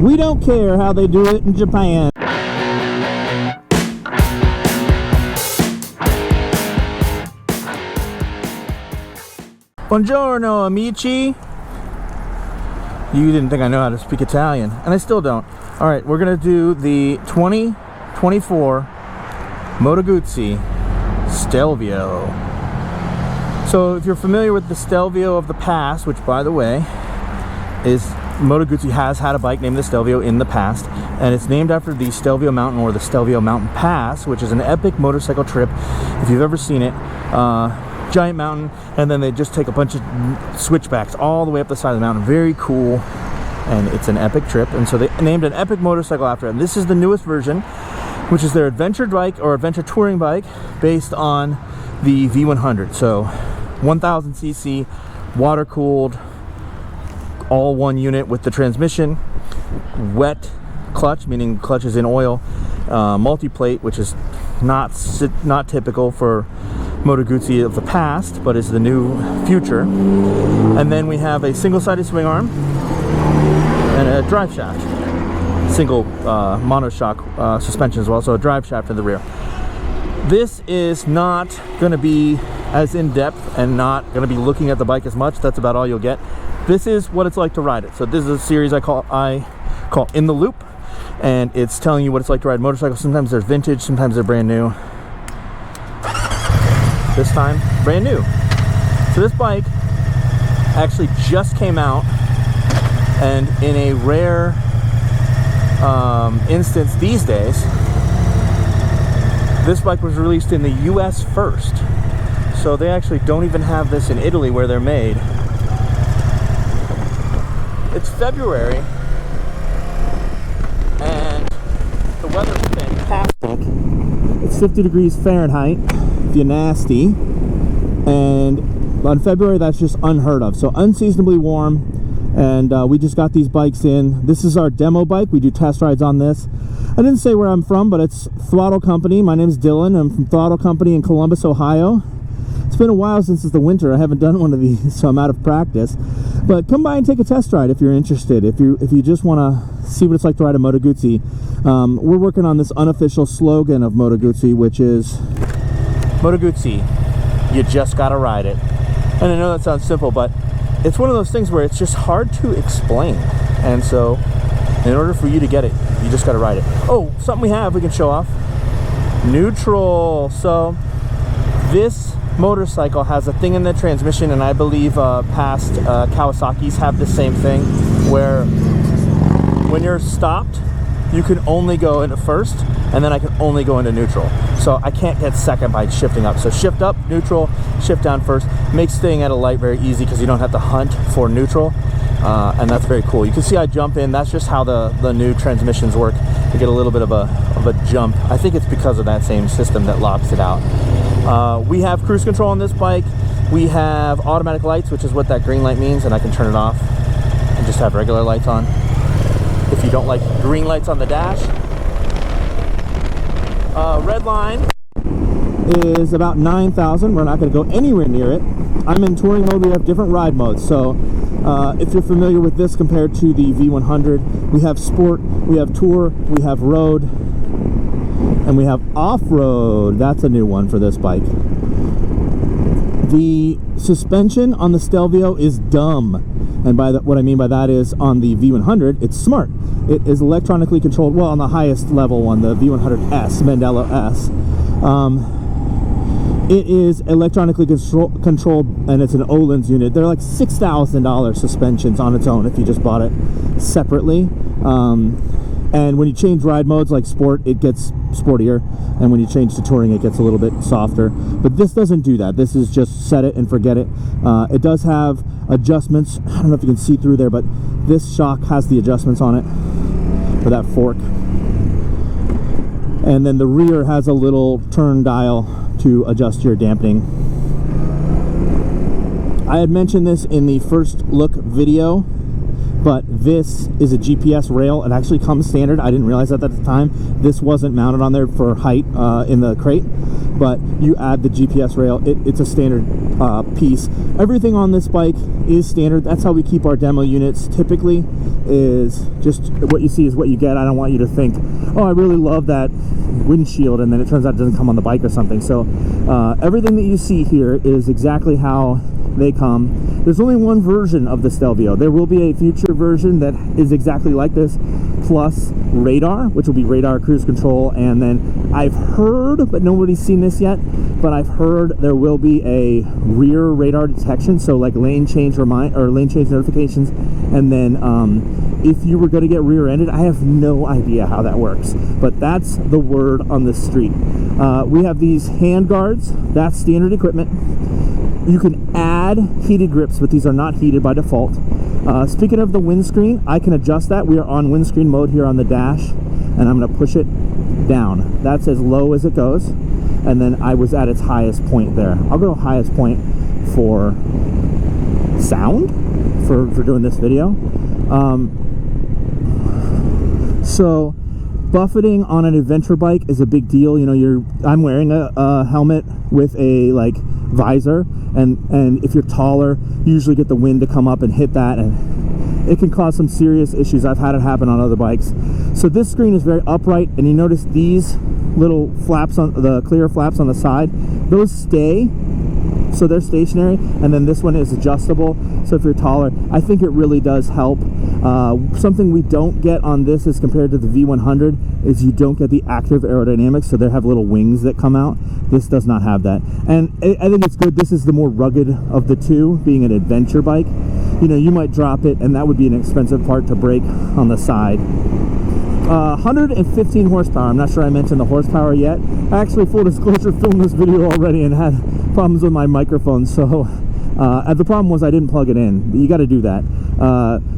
We don't care how they do it in Japan. Buongiorno, amici. You didn't think I know how to speak Italian, and I still don't. All right, we're gonna do the 2024 Moto Guzzi Stelvio. So if you're familiar with the Stelvio of the past, which by the way is Moto Guzzi has had a bike named the Stelvio in the past, and it's named after the Stelvio Mountain or the Stelvio Mountain Pass, which is an epic motorcycle trip if you've ever seen it. Giant mountain, and then they just take a bunch of switchbacks all the way up the side of the mountain. Very cool, and it's an epic trip, and so they named an epic motorcycle after it. And this is the newest version, which is their adventure bike or adventure touring bike based on the V100. So 1000cc, water cooled, all one unit with the transmission, wet clutch, meaning clutch is in oil, multi-plate, which is not typical for Moto Guzzi of the past, but is the new future. And then we have a single-sided swing arm and a drive shaft, single monoshock suspension as well, so a drive shaft in the rear. This is not going to be as in-depth and not going to be looking at the bike as much. That's about all you'll get. This is what it's like to ride it. So this is a series I call In the Loop, and it's telling you what it's like to ride motorcycles. Sometimes they're vintage, sometimes they're brand new. This time, brand new. So this bike actually just came out, and in a rare instance these days, this bike was released in the US first. So they actually don't even have this in Italy where they're made. It's February, and the weather's fantastic. It's 50 degrees Fahrenheit, if you're nasty. And on February, that's just unheard of. So unseasonably warm, and we just got these bikes in. This is our demo bike. We do test rides on this. I didn't say where I'm from, but it's Throttle Company. My name is Dylan. I'm from Throttle Company in Columbus, Ohio. It's been a while since it's the winter. I haven't done one of these, so I'm out of practice. But come by and take a test ride if you're interested. If you just want to see what it's like to ride a Moto Guzzi. We're working on this unofficial slogan of Moto Guzzi, which is Moto Guzzi, you just gotta ride it. And I know that sounds simple, but it's one of those things where it's just hard to explain. And so in order for you to get it, you just gotta ride it. Oh, something we can show off. Neutral. So this motorcycle has a thing in the transmission, and I believe past Kawasaki's have the same thing, where when you're stopped, you can only go into first, and then I can only go into neutral. So I can't get second by shifting up. So shift up, neutral, shift down first. Makes staying at a light very easy because you don't have to hunt for neutral. And that's very cool. You can see I jump in. That's just how the new transmissions work. You get a little bit of a jump. I think it's because of that same system that locks it out. We have cruise control on this bike. We have automatic lights, which is what that green light means, and I can turn it off and just have regular lights on. If you don't like green lights on the dash. Red line is about 9,000. We're not going to go anywhere near it. I'm in touring mode. We have different ride modes. So if you're familiar with this compared to the V100, we have sport, we have tour, we have road, and we have off-road. That's a new one for this bike. The suspension on the Stelvio is dumb. And by what I mean by that is on the V100, it's smart. It is electronically controlled. Well, on the highest level one, the V100S, Mandello S. It is electronically controlled, and it's an Öhlins unit. They're like $6,000 suspensions on its own if you just bought it separately. And when you change ride modes like sport, it gets sportier, and when you change to touring, it gets a little bit softer. But this doesn't do that. This is just set it and forget it. It does have adjustments. I don't know if you can see through there, but this shock has the adjustments on it for that fork. And then the rear has a little turn dial to adjust your dampening. I had mentioned this in the first look video, but this is a GPS rail. It actually comes standard. I didn't realize that at the time. This wasn't mounted on there for height in the crate. but you add the GPS rail. It's a standard piece. Everything on this bike is standard. That's how we keep our demo units typically, is just what you see is what you get. I don't want you to think, oh, I really love that windshield, and then it turns out it doesn't come on the bike or something. So everything that you see here is exactly how they come. There's only one version of the Stelvio. There will be a future version that is exactly like this, plus radar, which will be radar, cruise control, and then I've heard, but nobody's seen this yet, but I've heard there will be a rear radar detection, so like lane change lane change notifications, and then if you were going to get rear-ended, I have no idea how that works, but that's the word on the street. We have these hand guards. That's standard equipment. You can add heated grips, but these are not heated by default. Speaking of the windscreen, I can adjust that. We are on windscreen mode here on the dash, and I'm going to push it down. That's as low as it goes, and then I was at its highest point there. I'll go to highest point for sound for doing this video. So buffeting on an adventure bike is a big deal. You know, I'm wearing a helmet with a like visor, and if you're taller, you usually get the wind to come up and hit that, and it can cause some serious issues. I've had it happen on other bikes. So this screen is very upright, and you notice these little flaps on the clear flaps on the side, those stay, so they're stationary, and then this one is adjustable, so if you're taller, I think it really does help. Something we don't get on this as compared to the V100 is you don't get the active aerodynamics, so they have little wings that come out. This does not have that, and I think it's good. This is the more rugged of the two, being an adventure bike. You know, you might drop it, and that would be an expensive part to break on the side. 115 horsepower. I'm not sure I mentioned the horsepower yet. I actually, full disclosure, filmed this video already and had problems with my microphone, so the problem was I didn't plug it in. You got to do that.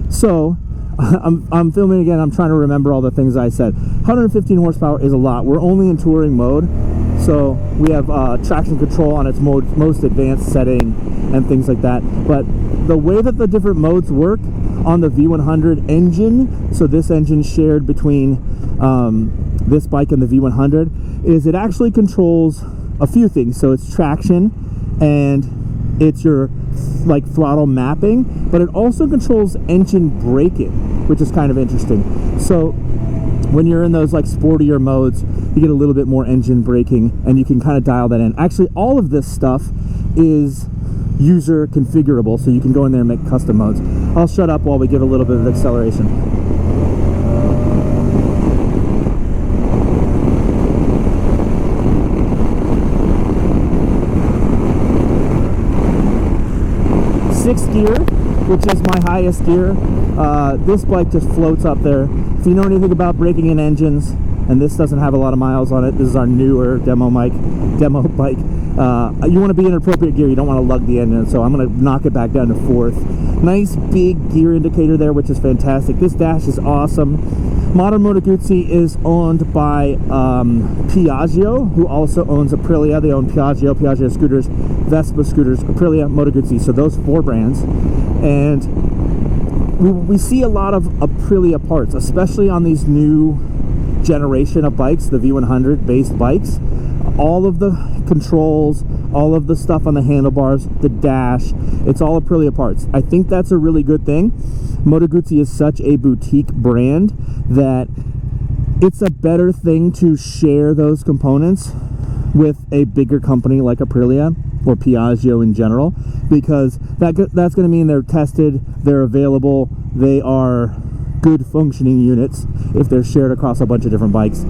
So I'm filming again. I'm trying to remember all the things I said. 115 horsepower is a lot. We're only in touring mode, so we have traction control on its most advanced setting and things like that. But the way that the different modes work on the V100 engine, so this engine shared between this bike and the V100, is it actually controls a few things. So it's traction, and it's your like throttle mapping, but it also controls engine braking, which is kind of interesting. So when you're in those like sportier modes, you get a little bit more engine braking, and you can kind of dial that in. Actually, all of this stuff is user configurable, so you can go in there and make custom modes. I'll shut up while we give a little bit of acceleration. Sixth gear, which is my highest gear. This bike just floats up there. If you know anything about braking in engines, and this doesn't have a lot of miles on it, this is our newer demo bike. You want to be in appropriate gear. You don't want to lug the engine, so I'm going to knock it back down to fourth. Nice big gear indicator there, which is fantastic. This dash is awesome. Modern Moto Guzzi is owned by Piaggio, who also owns Aprilia. They own Piaggio scooters, Vespa scooters, Aprilia, Moto Guzzi. So those four brands. And we see a lot of Aprilia parts, especially on these new generation of bikes, the V100 based bikes. All of the controls, all of the stuff on the handlebars, the dash, it's all Aprilia parts. I think that's a really good thing. Moto Guzzi is such a boutique brand that it's a better thing to share those components with a bigger company like Aprilia or Piaggio in general, because that's going to mean they're tested, they're available, they are good functioning units if they're shared across a bunch of different bikes,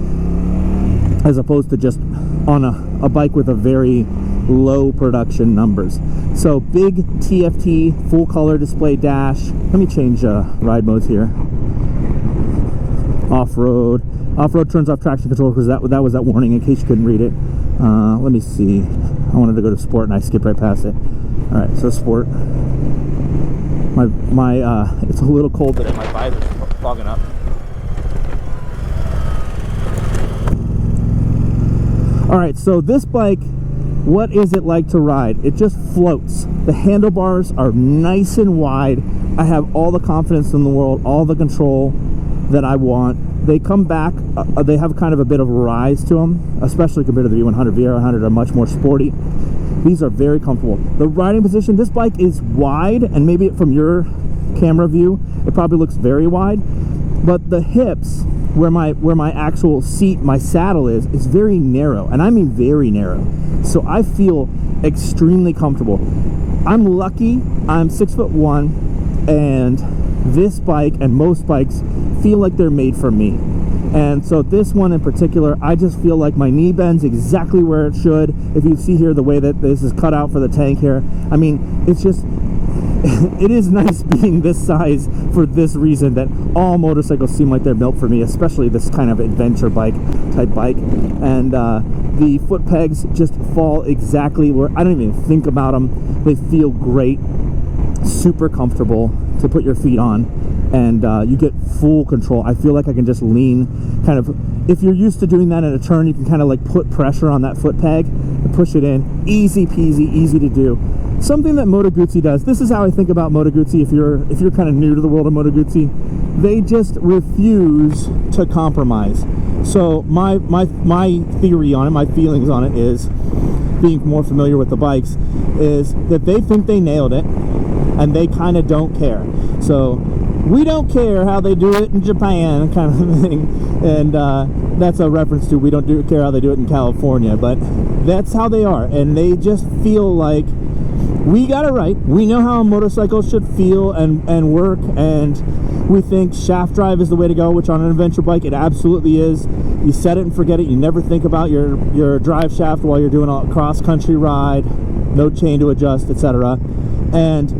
as opposed to just on a bike with a very low production numbers. So big TFT full color display dash. Let me change ride modes here. Off-road turns off traction control, because that was that warning in case you couldn't read it. Let me see, I wanted to go to sport and I skipped right past it. All right, so sport. My it's a little cold today. My visor's fogging up. All right, so this bike, what is it like to ride? It just floats. The handlebars are nice and wide. I have all the confidence in the world, all the control that I want. they come back, they have kind of a bit of a rise to them, especially compared to the V100. V100 are much more sporty. These are very comfortable. The riding position, this bike is wide, and maybe from your camera view, it probably looks very wide, but the hips, where my actual seat, my saddle is very narrow, and I mean very narrow. So I feel extremely comfortable. I'm lucky, I'm 6'1", and this bike and most bikes feel like they're made for me. And so this one in particular, I just feel like my knee bends exactly where it should. If you see here the way that this is cut out for the tank here, I mean, it's just, it is nice being this size for this reason, that all motorcycles seem like they're built for me, especially this kind of adventure bike type bike. And the foot pegs just fall exactly where I don't even think about them. They feel great, super comfortable to put your feet on, and you get full control. I feel like I can just lean, kind of, if you're used to doing that in a turn, you can kind of like put pressure on that foot peg and push it in. Easy peasy, easy to do. Something that Moto Guzzi does, this is how I think about Moto Guzzi. If you're kind of new to the world of Moto Guzzi, they just refuse to compromise. So my theory on it, my feelings on it is, being more familiar with the bikes, is that they think they nailed it, and they kind of don't care. So we don't care how they do it in Japan, kind of thing. And that's a reference to, we don't care how they do it in California, but that's how they are. And they just feel like, we got it right. We know how a motorcycle should feel and work, and we think shaft drive is the way to go, which on an adventure bike it absolutely is. You set it and forget it. You never think about your drive shaft while you're doing a cross-country ride, no chain to adjust, etc. And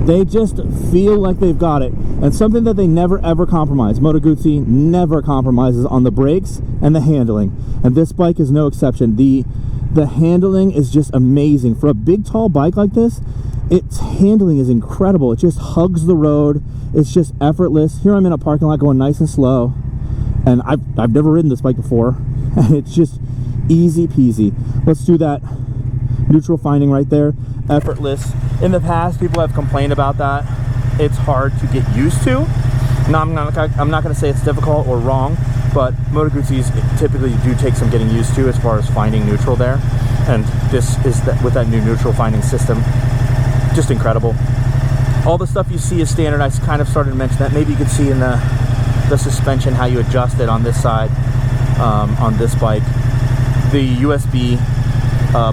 they just feel like they've got it. And something that they never ever compromise, Moto Guzzi never compromises on the brakes and the handling, and this bike is no exception. The handling is just amazing. For a big, tall bike like this, its handling is incredible. It just hugs the road. It's just effortless. Here I'm in a parking lot going nice and slow, and I've never ridden this bike before, and it's just easy peasy. Let's do that neutral finding right there. Effortless. In the past, people have complained about that. It's hard to get used to. Now, I'm not going to say it's difficult or wrong, but Moto Guzzis typically do take some getting used to as far as finding neutral there. And this is, with that new neutral finding system, just incredible. All the stuff you see is standard. I kind of started to mention that. Maybe you can see in the suspension how you adjust it on this side, on this bike. The USB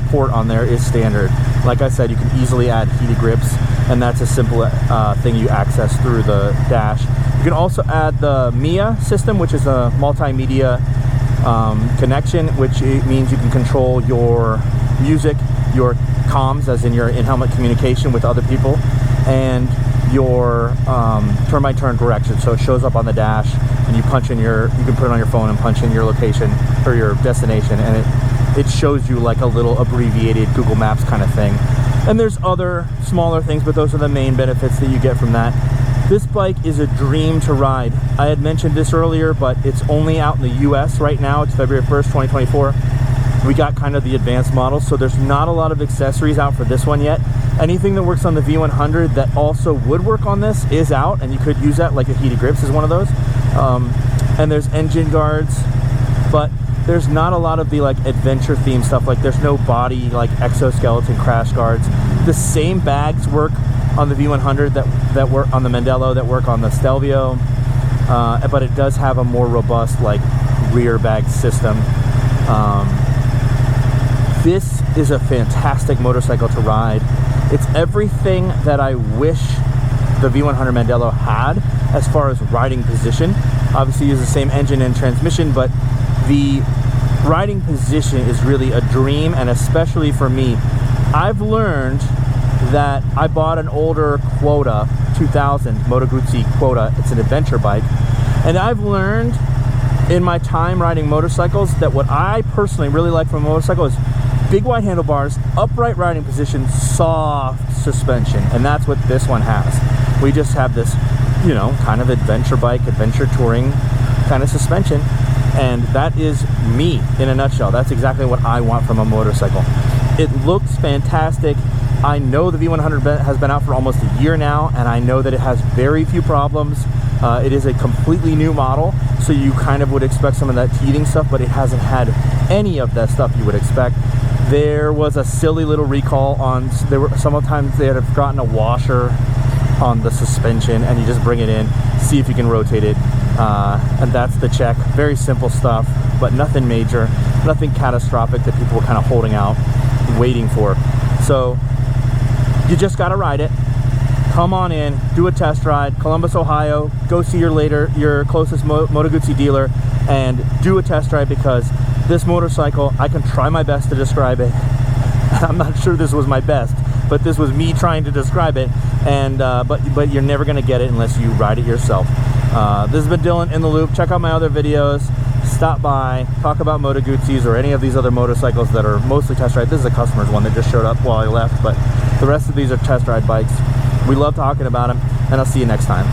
port on there is standard. Like I said, you can easily add heated grips, and that's a simple thing you access through the dash. You can also add the MIA system, which is a multimedia connection, which means you can control your music, your comms, as in your in-helmet communication with other people, and your turn-by-turn direction. So it shows up on the dash, and you punch in you can put it on your phone and punch in your location or your destination, and it shows you like a little abbreviated Google Maps kind of thing. And there's other smaller things, but those are the main benefits that you get from that. This bike is a dream to ride. I had mentioned this earlier, but it's only out in the US right now. It's February 1st, 2024. We got kind of the advanced model, so there's not a lot of accessories out for this one yet. Anything that works on the V100 that also would work on this is out, and you could use that, like a heated grips is one of those. And there's engine guards, but there's not a lot of the like adventure themed stuff. Like there's no body like exoskeleton crash guards. The same bags work on the V100 that work on the Mandello, that work on the Stelvio, but it does have a more robust like rear bag system. This is a fantastic motorcycle to ride. It's everything that I wish the V100 Mandello had as far as riding position. Obviously uses the same engine and transmission, but the riding position is really a dream, and especially for me. I've learned that I bought an older Quota 2000 Moto Guzzi Quota. It's an adventure bike, and I've learned in my time riding motorcycles that what I personally really like from a motorcycle is big wide handlebars, upright riding position, soft suspension, and that's what this one has. We just have this, you know, kind of adventure bike, adventure touring kind of suspension, and that is me in a nutshell. That's exactly what I want from a motorcycle. It looks fantastic. I know the V100 has been out for almost a year now, and I know that it has very few problems. It is a completely new model, so you kind of would expect some of that teething stuff, but it hasn't had any of that stuff you would expect. There was a silly little recall on, sometimes they had gotten a washer on the suspension, and you just bring it in, see if you can rotate it, and that's the check. Very simple stuff, but nothing major, nothing catastrophic that people were kind of holding out, waiting for. So you just got to ride it. Come on in, do a test ride, Columbus, Ohio. Go see your closest Moto Guzzi dealer and do a test ride, because this motorcycle, I can try my best to describe it. I'm not sure this was my best, but this was me trying to describe it, and but you're never gonna get it unless you ride it yourself. This has been Dylan in the Loop. Check out my other videos. Stop by, talk about Moto Guzzis or any of these other motorcycles that are mostly test ride. This is a customer's one that just showed up while I left, but the rest of these are test ride bikes. We love talking about them, and I'll see you next time.